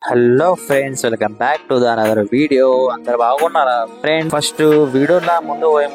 Hello friends, welcome back to the another video. అందరు బాగున్నారా friends? First వీడియోలో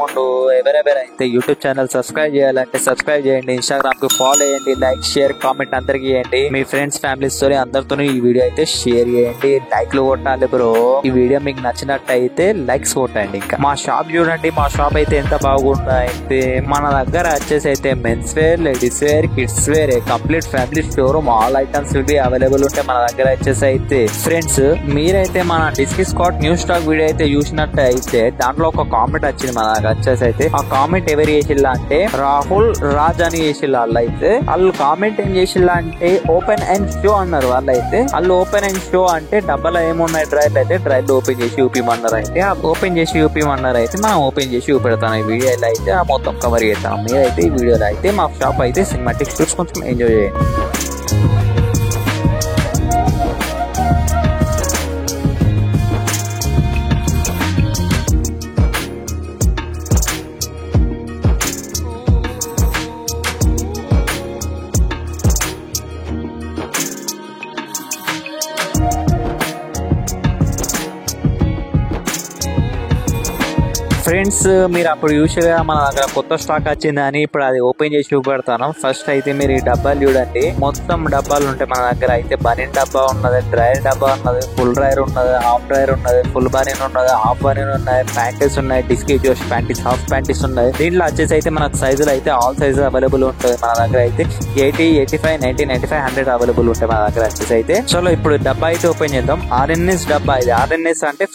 ముందు ఎవరెవరైతే యూట్యూబ్ ఛానల్ సబ్స్క్రైబ్ చేయాలంటే సబ్స్క్రైబ్ చేయండి, ఇన్స్టాగ్రామ్ కి ఫాలో చేయండి, లైక్ షేర్ కామెంట్ అందరికి చేయండి. మీ ఫ్రెండ్స్ ఫ్యామిలీస్ తో అందరితో ఈ వీడియో అయితే షేర్ చేయండి, లైక్లు కొట్టాలి బ్రో. ఈ వీడియో మీకు నచ్చినట్టయితే లైక్స్ కొట్టండి. ఇంకా మా షాప్ చూడండి, మా షాప్ అయితే ఎంత బాగుందా అయితే. మన దగ్గర వచ్చేసి అయితే men's wear, ladies wear, kids wear, complete family showroom, all items ఇవి అవైలబుల్ ఉంటాయి మన దగ్గర వచ్చేసి అయితే. ఫ్రెండ్స్, మీరైతే మన డిస్కీ స్కాట్ న్యూ స్టాక్ వీడియో అయితే చూసినట్టు అయితే దాంట్లో ఒక కామెంట్ వచ్చింది మన వచ్చేసి అయితే. ఆ కామెంట్ ఎవరు చేసిల్లా అంటే రాహుల్ రాజ్ అని చేసిల్లా. వాళ్ళు కామెంట్ ఏం చేసిల్లా అంటే ఓపెన్ అండ్ షో అన్నారు. వాళ్ళు ఓపెన్ అండ్ షో అంటే డబ్బాలో ఏమున్నాయి డ్రైల్ అయితే డ్రైల్ ఓపెన్ చేసి చూపిమన్నారు. అయితే ఓపెన్ చేసి చూపిమన్నారు. అయితే మనం ఓపెన్ చేసి చూపెడతాం ఈ వీడియోలో అయితే, మొత్తం కవర్ చేస్తాం. మీరైతే ఈ వీడియోలో అయితే మా షాప్ అయితే సినిమాటిక్ షూట్స్ కొంచెం ఎంజాయ్ చేయండి. ఫ్రెండ్స్, మీరు అప్పుడు చూసారా మన దగ్గర కొత్త స్టాక్ వచ్చిందని. ఇప్పుడు అది ఓపెన్ చేసి చూపెడతాను. ఫస్ట్ అయితే మీరు ఈ డబ్బాలు చూడండి, మొత్తం డబ్బాలు ఉంటాయి మన దగ్గర అయితే. బనీన్ డబ్బా ఉన్నది, డ్రైర్ డబ్బా ఉన్నది, ఫుల్ డ్రైర్ ఉన్నది, హాఫ్ డ్రైర్ ఉన్నది, ఫుల్ బనీన్ ఉన్నది, హాఫ్ బనీన్ ఉన్నాయి, ప్యాంటీస్ ఉన్నాయి, డిస్కీ జోష్ ప్యాంటీస్, హాఫ్ ప్యాంటీస్ ఉన్నాయి. దీంట్లో వచ్చేసి అయితే మనకు సైజులు అయితే ఆల్ సైజు అవైలబుల్ ఉంటుంది మన దగ్గర అయితే. 80, 85, 90, 95, 100 అవైలబుల్ ఉంటాయి మన దగ్గర వచ్చేసి అయితే. చలో ఇప్పుడు డబ్బా అయితే ఓపెన్ చేద్దాం. RNS డబ్బా ఇది. RNS అంటే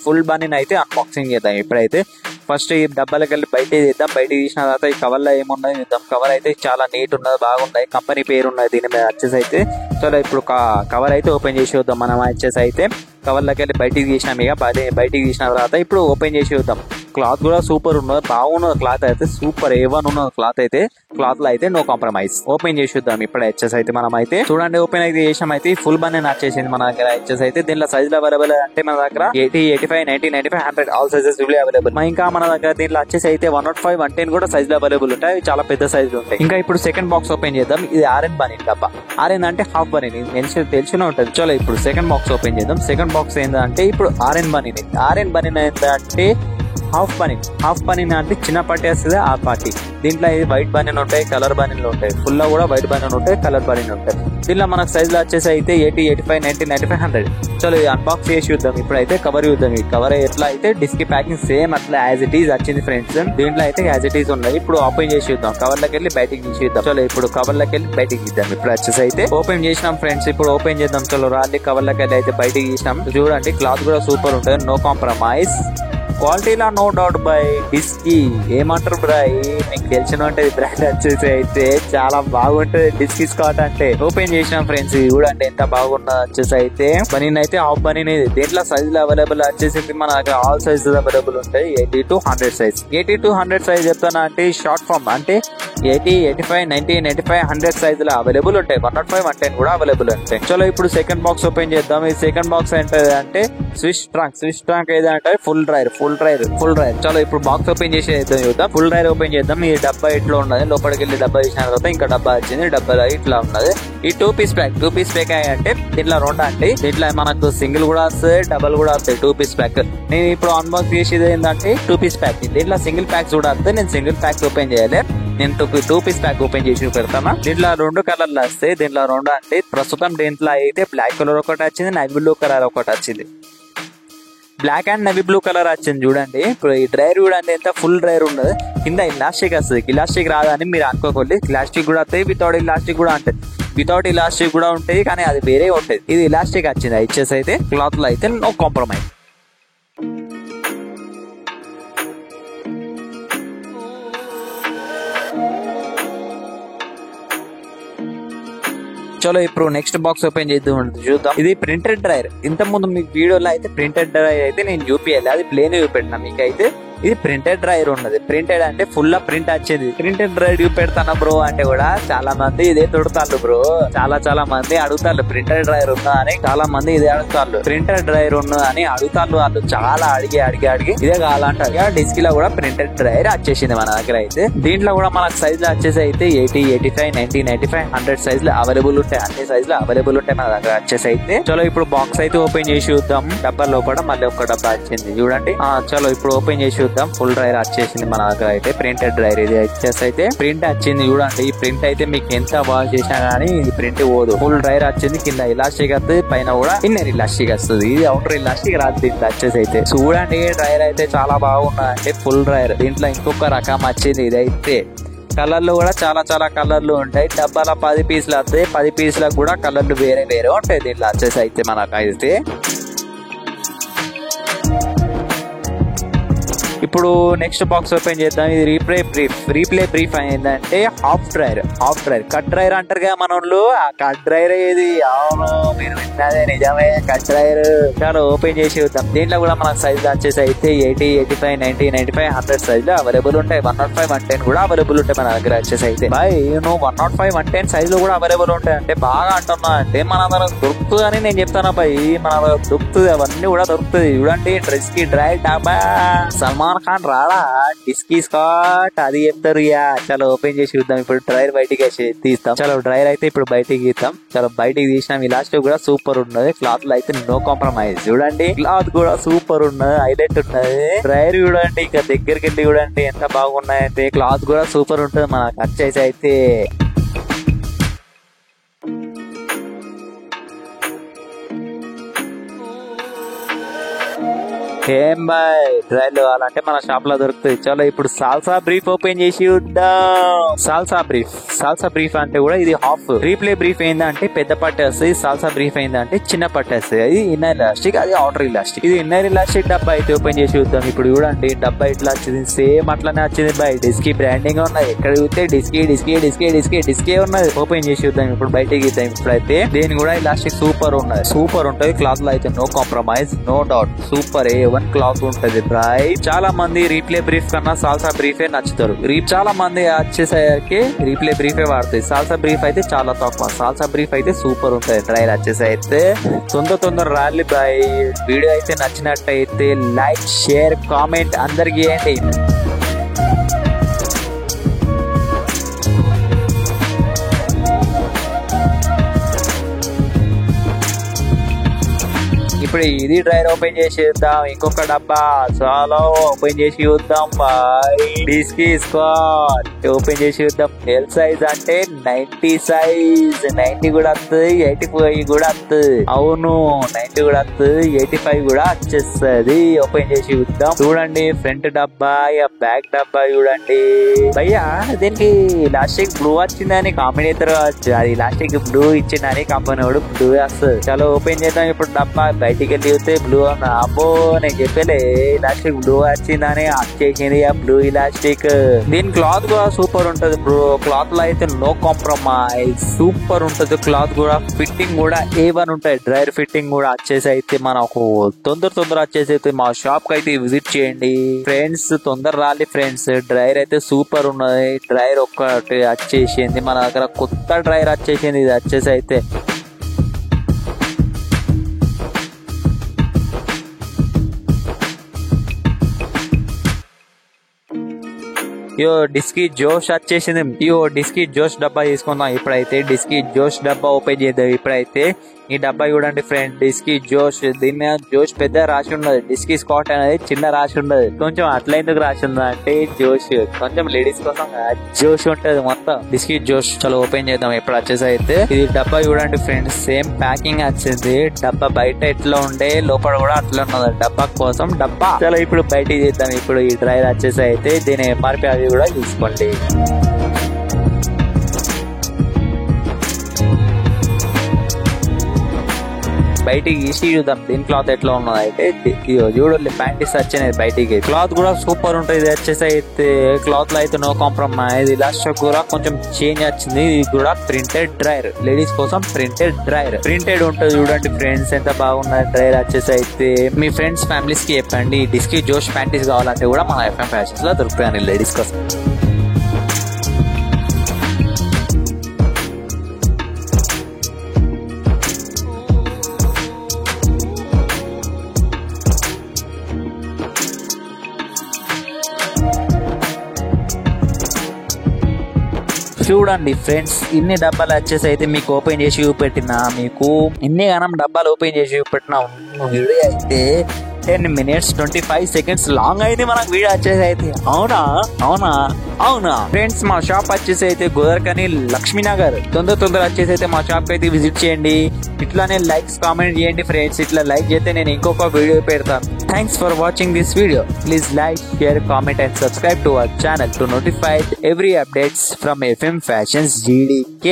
ఫుల్ బనీన్ అయితే అన్బాక్సింగ్ చేద్దాం ఇప్పుడైతే. ఫస్ట్ ఈ డబ్బాలకు వెళ్ళి బయట తీద్దాం. బయట తీసిన తర్వాత ఈ కవర్ లో ఏమున్నది చూద్దాం. కవర్ అయితే చాలా నీట్ ఉన్నది, బాగున్నాయి, కంపెనీ పేరు ఉన్నది దీని మీద వచ్చేసి అయితే. చలో ఇప్పుడు కవర్ అయితే ఓపెన్ చేసి చూద్దాం మనం వచ్చేసి అయితే. కవర్లోకి వెళ్ళి బయటికి తీసినాం. ఇక బయటికి తీసిన తర్వాత ఇప్పుడు ఓపెన్ చేసి చూద్దాం. క్లాత్ కూడా సూపర్ ఉన్నది, బాగున్నది క్లాత్ అయితే. సూపర్ A1 ఉన్నది క్లాత్ అయితే. క్లాత్ లో అయితే నో కాంప్రమైజ్. ఓపెన్ చేసి చూద్దాం ఇప్పుడు వచ్చేసి అయితే మనం అయితే. చూడండి, ఓపెన్ అయితే చేసాం అయితే. ఫుల్ బనీన్ వచ్చేసింది మన దగ్గర వచ్చేసి అయితే. దీనిలో సైజులు అవైలబుల్ అంటే మన దగ్గర 80, 85, 90, 95, 100 ఆల్ సైజెస్ అవైలబుల్. ఇంకా మన దగ్గర దీనిలో వచ్చేసి అయితే 105, 110 కూడా సైజులు అవైలబుల్ ఉంటాయి. అవి చాలా పెద్ద సైజులు ఉంటాయి. ఇంకా ఇప్పుడు సెకండ్ బాక్స్ ఓపెన్ చేద్దాం. ఇది RN బనీన్ డబ్బా. RN అంటే హాఫ్ బనీన్, తెలిసిన ఉంటుంది. చలో ఇప్పుడు సెకండ్ బాక్స్ ఓపెన్ చేద్దాం. సెకండ్ బాక్స్ ఏంటంటే ఇప్పుడు RN బనీన్. RN బనీన్ ఏంటంటే హాఫ్ బనీన్ అంటే చిన్న పట్టి వస్తుంది ఆ పార్టీ. దీంట్లో ఇది వైట్ బనీన్ ఉంటాయి, కలర్ బనీన్లు ఉంటాయి. ఫుల్ లో కూడా వైట్ బనీన్ ఉంటాయి, కలర్ బనీన్ ఉంటాయి. దీంట్లో మనకు సైజులు వచ్చేసి అయితే 80, 85, 90, 95, 100. చలో ఇది అన్బాక్స్ చేసి చూద్దాం ఇప్పుడైతే. కవర్ చూద్దాం. ఈ కవర్ ఎట్లా అయితే డిస్కీ ప్యాకింగ్ సేమ్ అట్లా యాజ్ ఇట్ ఈజ్ వచ్చింది ఫ్రెండ్స్. దీంట్లో అయితే యాజ్ ఇట్ ఈజ్ ఉన్నాయి. ఇప్పుడు ఓపెన్ చేసి చూద్దాం. కవర్ లోకి వెళ్ళి బయటికి తీసేద్దాం. చలో ఇప్పుడు కవర్ లోకి వెళ్ళి బయటికి తీద్దాం. ఇప్పుడు వచ్చేసి అయితే ఓపెన్ చేసినాం ఫ్రెండ్స్. ఇప్పుడు ఓపెన్ చేద్దాం. చలో రాలి కవర్ లోకి వెళ్ళి అయితే బయటికి తీసినాం. చూడండి, క్లాత్ కూడా సూపర్ ఉంటుంది, నో కాంప్రమైజ్. క్వాలిటీలో నో డౌట్ బై డిస్కీ. ఏమంటారు బ్రాయ్, మీకు తెలిసిన ఉంటుంది. బ్రాండ్ వచ్చేసి అయితే చాలా బాగుంటది డిస్కీ స్కాట్ అంటే. ఓపెన్ చేసినాం ఫ్రెండ్స్. ఇది చూడండి ఎంత బాగున్నది వచ్చేసి అయితే. బనీన్ అయితే హాఫ్ బనీన్. దీంట్లో సైజులు అవైలబుల్ వచ్చేసి మన దగ్గర ఆల్ సైజెస్ అవైలబుల్ ఉంటాయి. 80 to 100 సైజ్. 80 to 100 సైజ్ చెప్తానా అంటే షార్ట్ ఫామ్ అంటే 80, 85, 90, 95, 100 సైజులు అవైలబుల్ ఉంటాయి. 105, 110 కూడా అవైలబుల్ ఉంటాయి. చలో ఇప్పుడు సెకండ్ బాక్స్ ఓపెన్ చేద్దాం. ఈ సెకండ్ బాక్స్ ఏంటంటే అంటే స్విచ్ ట్రాంక్ ఏదంటే ఫుల్ డ్రైర్. చలో ఇప్పుడు బాక్స్ ఓపెన్ చేసి చూద్దాం. ఫుల్ డ్రైర్ ఓపెన్ చేద్దాం. ఈ డబ్బా ఇట్లా ఉన్నది. లోపలికి వెళ్ళి డబ్బా తీసిన తర్వాత ఇంకా డబ్బా వచ్చింది. డబ్బాలో ఇట్లా ఉన్నది. ఈ 2 పీస్ ప్యాక్ అంటే దీంట్లో రెండు అంటే దీంట్లో మనకు సింగిల్ కూడా వస్తుంది, డబల్ కూడా వస్తాయి. 2 పీస్ ప్యాక్. నేను ఇప్పుడు అన్బాక్స్ చేసేది ఏంటంటే 2 పీస్ ప్యాక్. దీంట్లో సింగిల్ ప్యాక్స్ కూడా వస్తాయి. నేను సింగిల్ ప్యాక్ ఓపెన్ చేయాలి. నేను 2 పీస్ ప్యాక్ ఓపెన్ చేసి పెడతాను. దీంట్లో 2 కలర్లు వస్తాయి. దీంట్లో 2 అంటే ప్రస్తుతం దీంట్లో అయితే బ్లాక్ కలర్ ఒకటి వచ్చింది, నేవీ బ్లూ కలర్ ఒకటి వచ్చింది. Black and navy blue colour వచ్చింది చూడండి. ఇప్పుడు ఈ డ్రైర్ చూడండి ఎంత ఫుల్ డ్రైర్ ఉన్నది. కింద ఇలాస్టిక్ వస్తుంది. ఇలాస్టిక్ రాదని మీరు అనుకోకండి. ఇలాస్టిక్ కూడా వస్తాయి, వితౌట్ ఇలాస్టిక్ కూడా ఉంటుంది. వితౌట్ ఇలాస్టిక్ కూడా ఉంటుంది, కానీ అది వేరే ఉంటుంది. ఇది ఇలాస్టిక్ వచ్చింది ఇచ్చేసి అయితే. క్లాత్ లో అయితే నో కాంప్రమైజ్. చలో ఇప్పుడు నెక్స్ట్ బాక్స్ ఓపెన్ చూద్దాం. ఇది ప్రింటెడ్ డ్రైర్. ఇంత ముందు మీకు వీడియోలో అయితే ప్రింటెడ్ డ్రైర్ అయితే నేను చూపించాలి, అది ప్లేన్ చూపెట్టినా. మీకైతే ఇది ప్రింటెడ్ డ్రైర్ ఉన్నది. ప్రింటెడ్ అంటే ఫుల్ ప్రింట్ వచ్చింది. ప్రింటెడ్ డ్రైర్ పెడతాను బ్రో అంటే కూడా చాలా మంది ఇదే తొడుతారు బ్రో. చాలా మంది అడుగుతారు ప్రింటెడ్ డ్రైర్ ఉన్నా అని. చాలా మంది ఇదే అడుగుతారు ప్రింటెడ్ డ్రైర్ ఉన్నా అని అడుగుతారు. వాళ్ళు చాలా అడిగి ఇదే కావాలంటారు. డిస్క్ లో కూడా ప్రింటెడ్ డ్రైర్ వచ్చేసింది మన దగ్గర అయితే. దీంట్లో కూడా మనకు సైజ్ వచ్చేసి అయితే 80, 85, 90, 95, 100 సైజులు అవైలబుల్ ఉంటాయి. అన్ని సైజులు అవైలబుల్ ఉంటాయి మన దగ్గర వచ్చేసి అయితే. చలో ఇప్పుడు బాక్స్ అయితే ఓపెన్ చేసి చూద్దాం. డబ్బా లోపల మళ్ళీ ఒక డబ్బా వచ్చింది చూడండి. చలో ఇప్పుడు ఓపెన్ చేసి చూద్దాం. ఫుల్ డ్రైర్ వచ్చేసింది మన దగ్గర అయితే. ప్రింటెడ్ డ్రైర్ ఇది వచ్చేసి అయితే ప్రింట్ వచ్చింది చూడండి. ఈ ప్రింట్ అయితే మీకు ఎంత వాష్ చేసినా గానీ ఇది ప్రింట్ పోదు. ఫుల్ డ్రైర్ వచ్చింది. కింద ఇలాస్టిక్ వస్తుంది, పైన కూడా ఇన్నర్ ఇలాస్టిక్ వస్తుంది. ఇది అవుటర్ ఇలాస్టిక్ రాదు దీంట్లో వచ్చేసి అయితే. చూడండి డ్రైర్ అయితే చాలా బాగున్నది. అంటే ఫుల్ డ్రైర్. దీంట్లో ఇంకొక రకం వచ్చింది. ఇదైతే కలర్లు కూడా చాలా కలర్లు ఉంటాయి. డబ్బాల 10 పీసులు వస్తాయి. 10 పీసులకు కూడా కలర్లు వేరే ఉంటాయి దీంట్లో వచ్చేసి అయితే మనకు అయితే. ఇప్పుడు నెక్స్ట్ బాక్స్ ఓపెన్ చేద్దాం. ఇది రీప్లే బ్రీఫ్ ఏంటంటే హాఫ్ డ్రైర్ కట్ డ్రైర్ అంటారు కదా మన వాళ్ళు. ఆ కట్ డ్రైర్ ఇది. అవును మీరు విన్నదే నిజమే, కట్ డ్రైర్. చాలా ఓపెన్ చేసి చూద్దాం. దీంట్లో కూడా మనకు సైజ్ వచ్చేసి అయితే 80, 85, 90, 95, 100 సైజులు అవైలబుల్ ఉంటాయి. 105, 110 కూడా అవైలబుల్ ఉంటాయి మన దగ్గర వచ్చేసి అయితే. బాయ్ నువ్వు 105, 110 సైజులు కూడా అవైలబుల్ ఉంటాయి అంటే బాగా అంటున్నా. అంటే మన దగ్గర దొరుకుతుంది అని నేను చెప్తాను బాయ్. మన దగ్గర దొరుకుతుంది, అవన్నీ కూడా దొరుకుతుంది. చూడండి డ్రెస్ కి డ్రైర్ డాబా సల్మాన్ ఖాన్ రాడా డిస్కీ స్కాట్ అది చెప్తారు. చలో ఓపెన్ చేసి చూద్దాం. ఇప్పుడు డ్రైర్ బయటికి తీస్తాం. చలో డ్రైర్ అయితే ఇప్పుడు బయటికి తీస్తాం. చలో బయటికి తీసినాం. ఇలాస్ట్ కూడా సూపర్ ఉన్నది. క్లాత్ లో అయితే నో కాంప్రమైజ్. చూడండి క్లాత్ కూడా సూపర్ ఉన్నది, హైలైట్ ఉన్నది. డ్రైర్ చూడండి ఇక దగ్గరికి వెళ్ళి చూడండి ఎంత బాగున్నాయంటే. క్లాత్ కూడా సూపర్ ఉంటుంది మనకు వచ్చేసి అయితే. ఏం బాయ్ డ్రైర్ కావాలంటే మన షాప్ లో దొరుకుతుంది. చలో ఇప్పుడు సాల్సా బ్రీఫ్ ఓపెన్ చేసి చూద్దాం. సాల్సా బ్రీఫ్ అంటే కూడా ఇది హాఫ్. రీప్లే బ్రీఫ్ ఏంటంటే పెద్ద పట్టే వస్తుంది. సాల్సా బ్రీఫ్ ఏంటంటే చిన్న పట్టే వస్తుంది. అది ఇన్నర్ ఇలాస్టిక్, అది అవుటర్ ఇలాస్టిక్. ఇది ఇన్నర్ ఇలాస్టిక్ డబ్బా అయితే ఓపెన్ చేసి చూద్దాం. ఇప్పుడు చూడండి డబ్బా ఇట్లా వచ్చింది. సేమ్ అట్లానే వచ్చింది బాయ్. డిస్కీ బ్రాండింగ్ ఉన్నది. ఎక్కడ చూస్తే డిస్కీ ఉన్నది. ఓపెన్ చేసి చూద్దాం. ఇప్పుడు బయటకి ఇద్దాం. ఇప్పుడైతే దీని కూడా ఇలాస్టిక్ సూపర్ ఉన్నది. సూపర్ ఉంటది. క్లాత్ లో అయితే no compromise, no doubt. Super cloth ఉంటది. చాలా మంది రీప్లే బ్రీఫ్ కన్నా సాల్సా బ్రీఫే నచ్చుతారు. చాలా మంది వచ్చేసరికి రీప్లే బ్రీఫే వాడుతాయి. సాల్సా బ్రీఫ్ అయితే చాలా తక్కువ. సాల్సా బ్రీఫ్ అయితే సూపర్ ఉంటది. డ్రైర్ వచ్చేసి అయితే తొందర రాలి బాయ్. వీడియో అయితే నచ్చినట్టయితే లైక్, షేర్, కామెంట్ అందరికి చేయండి. ఇప్పుడు ఇది డ్రైర్ ఓపెన్ చేసేద్దాం. ఇంకొక డబ్బా చాలా ఓపెన్ చేసి చూద్దాం బాయ్. డిస్కీ స్క్వాడ్ ఓపెన్ చేసి చూద్దాం. ఎల్ సైజ్ అంటే 90 సైజ్. 90 కూడా వస్తుంది, 85 కూడా వస్తుంది. అవును 90 కూడా వస్తుంది, 85 కూడా వచ్చేస్తుంది. ఓపెన్ చేసి చూద్దాం. చూడండి ఫ్రంట్ డబ్బా, బ్యాక్ డబ్బా చూడండి భయ్యా. దీనికి ఇలాస్టిక్ బ్లూ వచ్చిందని కామెంట్ చేస్తారు. అది ఇలాస్టిక్ బ్లూ ఇచ్చిందని కంపెనీ వాడు బ్లూ వస్తుంది. చాలా ఓపెన్ చేద్దాం. ఇప్పుడు డబ్బా బయటికి వెళ్ళి చూస్తే బ్లూ అన్న. అబ్బో నేను చెప్పలే ఇలాస్టిక్ బ్లూ వచ్చిందని వచ్చేసింది ఆ బ్లూ ఇలాస్టిక్. దీని క్లాత్ కూడా సూపర్ ఉంటది బ్రో. క్లాత్ లో అయితే నో కాంప్రమైజ్, సూపర్ ఉంటది. క్లాత్ కూడా ఫిట్టింగ్ కూడా A1 ఉంటాయి. డ్రైర్ ఫిట్టింగ్ కూడా వచ్చేసి అయితే మనకు తొందర వచ్చేసి అయితే మా షాప్ కి అయితే విజిట్ చేయండి ఫ్రెండ్స్. తొందర రాలి ఫ్రెండ్స్. డ్రైర్ అయితే సూపర్ ఉన్నది. డ్రైర్ ఒక్కటి వచ్చేసింది మన దగ్గర. కొత్త డ్రైర్ వచ్చేసింది ఇది వచ్చేసి అయితే. డిస్కీ జోష్ వచ్చేసింది. డిస్కీ జోష్ డబ్బా తీసుకుందాం. ఇప్పుడైతే డిస్కీ జోష్ డబ్బా ఓపెన్ చేద్దాం. ఇప్పుడైతే ఈ డబ్బా చూడండి ఫ్రెండ్. డిస్కీ జోష్. దీని మీద జోష్ పెద్ద రాసి ఉన్నది. డిస్కీ స్కాట్ అనేది చిన్న రాసి ఉన్నది. కొంచెం అట్లా ఎందుకు రాసి ఉంది అంటే జోష్ కొంచెం లేడీస్ కోసం జోష్ ఉంటది మొత్తం. డిస్కీ జోష్. చలో ఓపెన్ చేద్దాం. ఇప్పుడు వచ్చేసి అయితే ఇది డబ్బా చూడండి ఫ్రెండ్స్. సేమ్ ప్యాకింగ్ వచ్చింది. డబ్బా బయట ఎట్లా ఉండే లోపల కూడా అట్లా ఉన్నది. డబ్బా కోసం డబ్బా. చలో ఇప్పుడు బయటికి చేద్దాం. ఇప్పుడు ఈ డ్రైర్ వచ్చేసి అయితే దీని MRP అది కూడా చూసుకోండి. బయటికి తీసి చూద్దాం దీని క్లాత్ ఎట్లా ఉన్నది. అయితే చూడండి ప్యాంటీస్ వచ్చినాయి బయటికి. క్లాత్ కూడా సూపర్ ఉంటుంది. ఇది వచ్చేసి అయితే క్లాత్ లో అయితే నో కాంప్రమైజ్. లాస్ట్ కూడా కొంచెం చేంజ్ వచ్చింది. ఇది కూడా ప్రింటెడ్ డ్రైర్, లేడీస్ కోసం ప్రింటెడ్ డ్రైర్. ప్రింటెడ్ ఉంటుంది చూడండి ఫ్రెండ్స్, ఎంత బాగున్నది డ్రైర్ వచ్చేసి అయితే. మీ ఫ్రెండ్స్ ఫ్యామిలీస్ కి చెప్పండి డిస్కీ జోష్ ప్యాంటీస్ కావాలంటే కూడా మన FM ఫ్యాషన్స్ లో దొరుకుతాయండి లేడీస్ కోసం. చూడండి ఫ్రెండ్స్, ఇన్ని డబ్బాలు వచ్చేసి అయితే మీకు ఓపెన్ చేసి చూపెట్టినా, మీకు ఇన్ని గనం డబ్బాలు ఓపెన్ చేసి చూపెట్టినా వీడియో అయితే 10 minutes 25 seconds లాంగ్ అయింది మనకు వీడియో వచ్చేసి అయితే. అవునా అవునా అవునా ఫ్రెండ్స్, మా షాప్ వచ్చేసి అయితే గోదర్కని లక్ష్మీనగర్. తొందర వచ్చేసి అయితే మా షాప్ అయితే విజిట్ చేయండి. ఇట్లానే లైక్స్ కామెంట్ చేయండి ఫ్రెండ్స్. ఇట్లా లైక్ చేస్తే నేను ఇంకొక వీడియో పెడతాను. Thanks for watching this video. Please like, share, comment and subscribe to our channel to notify every updates from FM Fashions GDK.